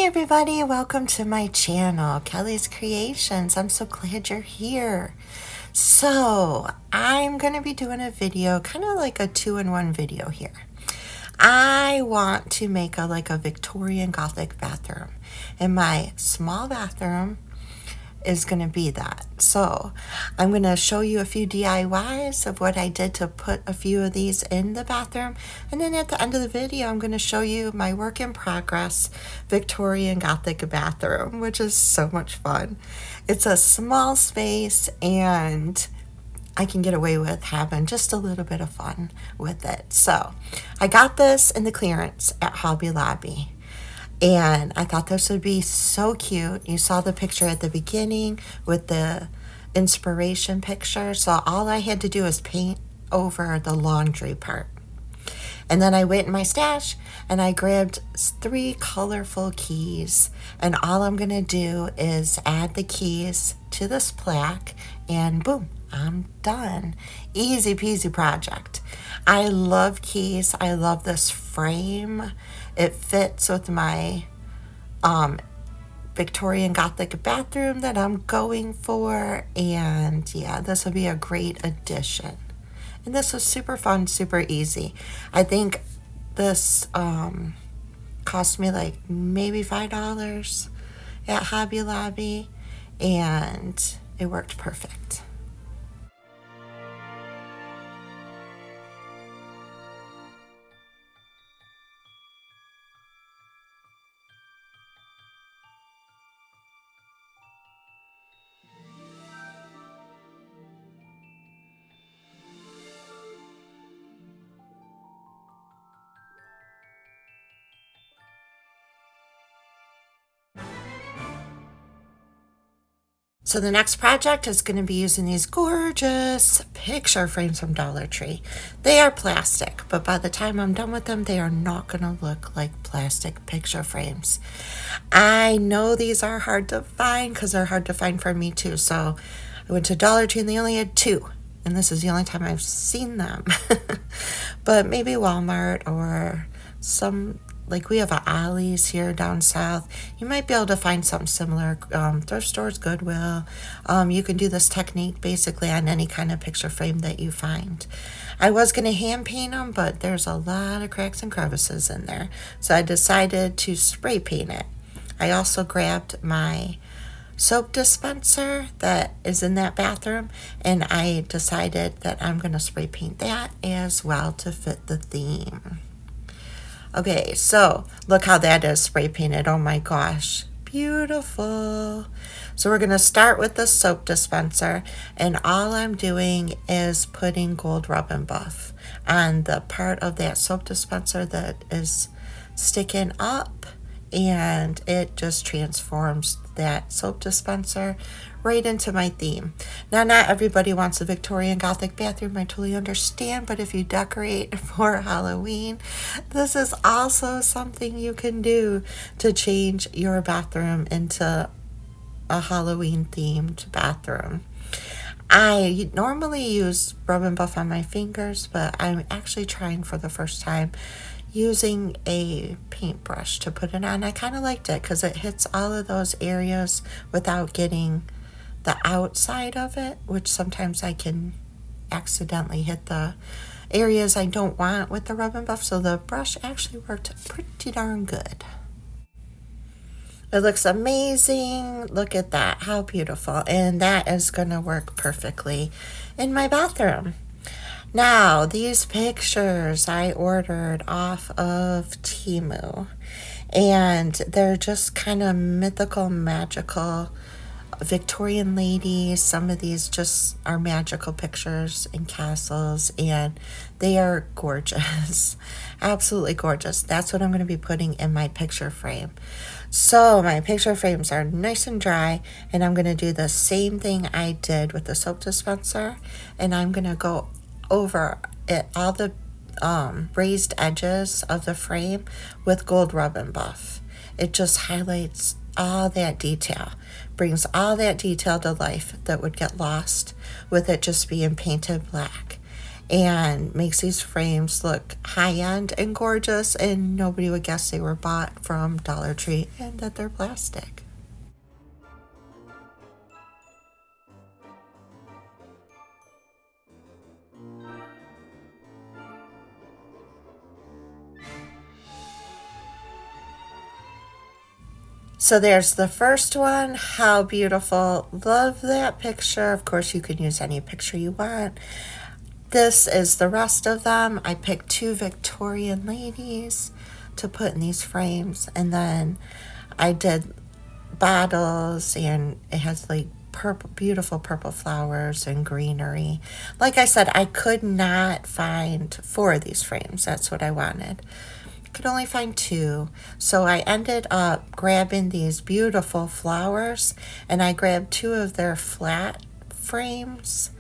Hi everybody, welcome to my channel, Kelly's Creations. I'm so glad you're here. So I'm going to be doing a video, kind of like a two-in-one video here. I want to make a Victorian Gothic bathroom, and my small bathroom is going to be that. So I'm going to show you a few DIYs of what I did to put a few of these in the bathroom, and then at the end of the video I'm going to show you my work in progress Victorian Gothic bathroom, which is so much fun. It's a small space and I can get away with having just a little bit of fun with it. So I got this in the clearance at Hobby Lobby, and I thought this would be so cute. You saw the picture at the beginning with the inspiration picture. So all I had to do is paint over the laundry part. And then I went in my stash and I grabbed 3 colorful keys. And all I'm going to do is add the keys to this plaque and boom, I'm done. Easy peasy project. I love keys. I love this frame. It fits with my Victorian Gothic bathroom that I'm going for, and yeah, this will be a great addition. And this was super fun, super easy. I think this cost me like maybe $5 at Hobby Lobby, and it worked perfect. So the next project is going to be using these gorgeous picture frames from Dollar Tree. They are plastic, but by the time I'm done with them, they are not going to look like plastic picture frames. I know these are hard to find because they're hard to find for me too. So I went to Dollar Tree and they only had 2. And this is the only time I've seen them. But maybe Walmart or some, like we have a Ollie's here down south. You might be able to find something similar. Thrift stores, Goodwill. You can do this technique basically on any kind of picture frame that you find. I was going to hand paint them, but there's a lot of cracks and crevices in there. So I decided to spray paint it. I also grabbed my soap dispenser that is in that bathroom, and I decided that I'm going to spray paint that as well to fit the theme. Okay, so look how that is spray painted. Oh my gosh, beautiful. So we're going to start with the soap dispenser, and all I'm doing is putting gold rub and buff on the part of that soap dispenser that is sticking up, and it just transforms that soap dispenser right into my theme. Now, not everybody wants a Victorian Gothic bathroom, I totally understand, but if you decorate for Halloween, this is also something you can do to change your bathroom into a Halloween themed bathroom. I normally use rub and buff on my fingers, but I'm actually trying for the first time using a paintbrush to put it on. I kind of liked it because it hits all of those areas without getting the outside of it, which sometimes I can accidentally hit the areas I don't want with the rub and buff. So the brush actually worked pretty darn good. It looks amazing. Look at that, how beautiful. And that is gonna work perfectly in my bathroom. Now, these pictures I ordered off of Temu, and they're just kind of mythical, magical Victorian ladies. Some of these just are magical pictures in castles, and they are gorgeous. Absolutely gorgeous. That's what I'm going to be putting in my picture frame. So my picture frames are nice and dry, and I'm going to do the same thing I did with the soap dispenser, and I'm going to go over it, all the raised edges of the frame with gold rub and buff. It just highlights all that detail, brings all that detail to life that would get lost with it just being painted black. and makes these frames look high-end and gorgeous, and nobody would guess they were bought from Dollar Tree and that they're plastic. So there's the first one. How beautiful. Love that picture. Of course, you can use any picture you want. This is the rest of them. I picked 2 Victorian ladies to put in these frames, and then I did bottles, and it has like purple, beautiful purple flowers and greenery. Like I said, I could not find 4 of these frames. That's what I wanted. Could only find 2, so I ended up grabbing these beautiful flowers, and I grabbed 2 of their flat frames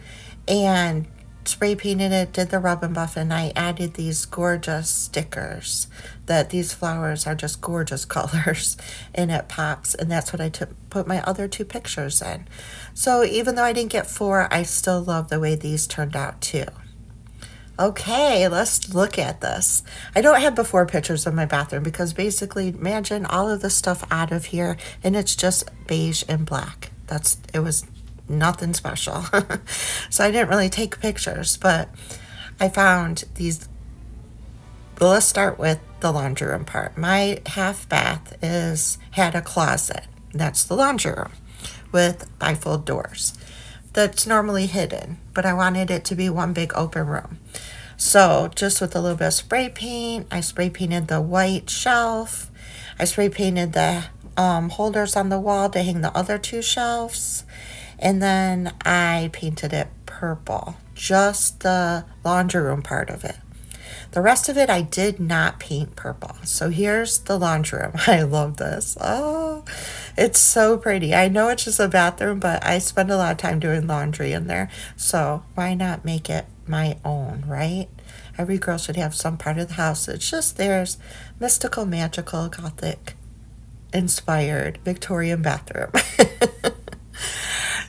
and spray painted it, did the rub and buff, and I added these gorgeous stickers that these flowers are just gorgeous colors, and it pops, and that's what I put my other 2 pictures in. So even though I didn't get 4, I still love the way these turned out too. Okay, let's look at this. I don't have before pictures of my bathroom because basically imagine all of the stuff out of here and it's just beige and black. It was nothing special. So I didn't really take pictures, but I found these. Well, let's start with the laundry room part. My half bath had a closet. That's the laundry room with bifold doors. That's normally hidden, but I wanted it to be one big open room. So just with a little bit of spray paint, I spray painted the white shelf. I spray painted the holders on the wall to hang the other 2 shelves. And then I painted it purple, just the laundry room part of it. The rest of it, I did not paint purple. So here's the laundry room. I love this. Oh, it's so pretty. I know it's just a bathroom, but I spend a lot of time doing laundry in there. So why not make it my own, right? Every girl should have some part of the house that's just theirs. Mystical, magical, Gothic, inspired Victorian bathroom.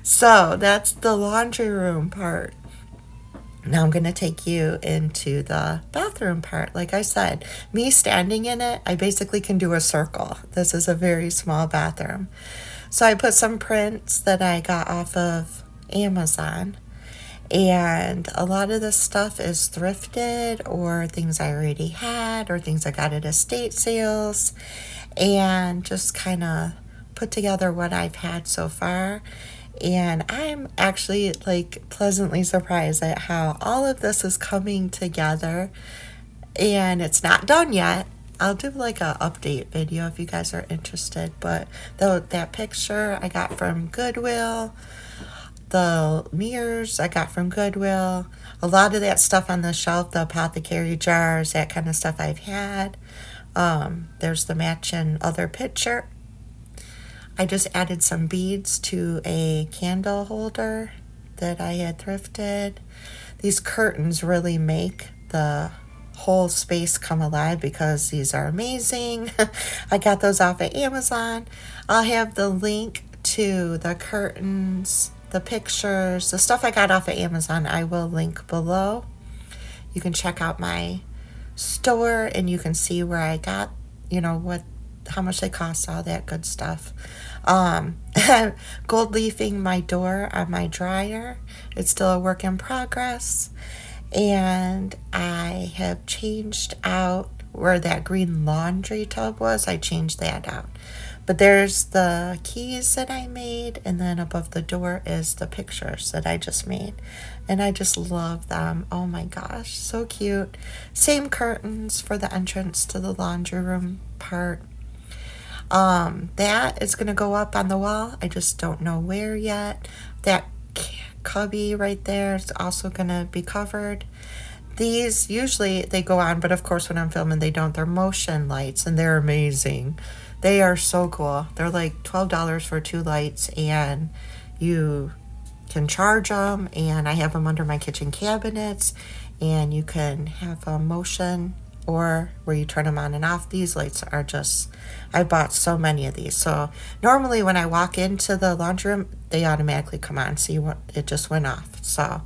So that's the laundry room part. Now I'm going to take you into the bathroom part. Like I said, me standing in it, I basically can do a circle. This is a very small bathroom. So I put some prints that I got off of Amazon. And a lot of this stuff is thrifted or things I already had or things I got at estate sales. And just kind of put together what I've had so far. And I'm actually like pleasantly surprised at how all of this is coming together, and it's not done yet. I'll do like a update video if you guys are interested, but that picture I got from Goodwill, the mirrors I got from Goodwill, a lot of that stuff on the shelf, the apothecary jars, that kind of stuff I've had. There's the matching other picture. I just added some beads to a candle holder that I had thrifted. These curtains really make the whole space come alive because these are amazing. I got those off of Amazon. I'll have the link to the curtains, the pictures, the stuff I got off of Amazon. I will link below. You can check out my store and you can see where I got, how much they cost, all that good stuff. Gold leafing my door on my dryer. It's still a work in progress. And I have changed out where that green laundry tub was. I changed that out. But there's the keys that I made, and then above the door is the pictures that I just made. And I just love them. Oh my gosh, so cute. Same curtains for the entrance to the laundry room part. That is going to go up on the wall. I just don't know where yet. That cubby right there is also going to be covered. These, usually they go on, but of course when I'm filming they don't. They're motion lights and they're amazing. They are so cool. They're like $12 for 2 lights and you can charge them, and I have them under my kitchen cabinets, and you can have a motion or where you turn them on and off. These lights are just, I bought so many of these. So normally when I walk into the laundry room, they automatically come on. See what, it just went off. So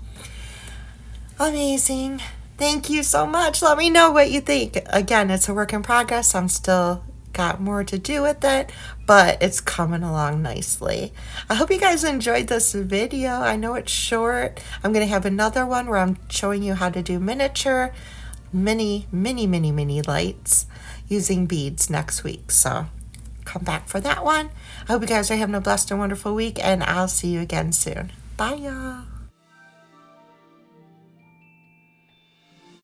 Amazing. Thank you so much. Let me know what you think. Again, it's a work in progress. I'm still got more to do with it, but it's coming along nicely. I hope you guys enjoyed this video. I know it's short. I'm going to have another one where I'm showing you how to do miniature, mini lights using beads next week. So come back for that one. I hope you guys are having a blessed and wonderful week, and I'll see you again soon. Bye, y'all.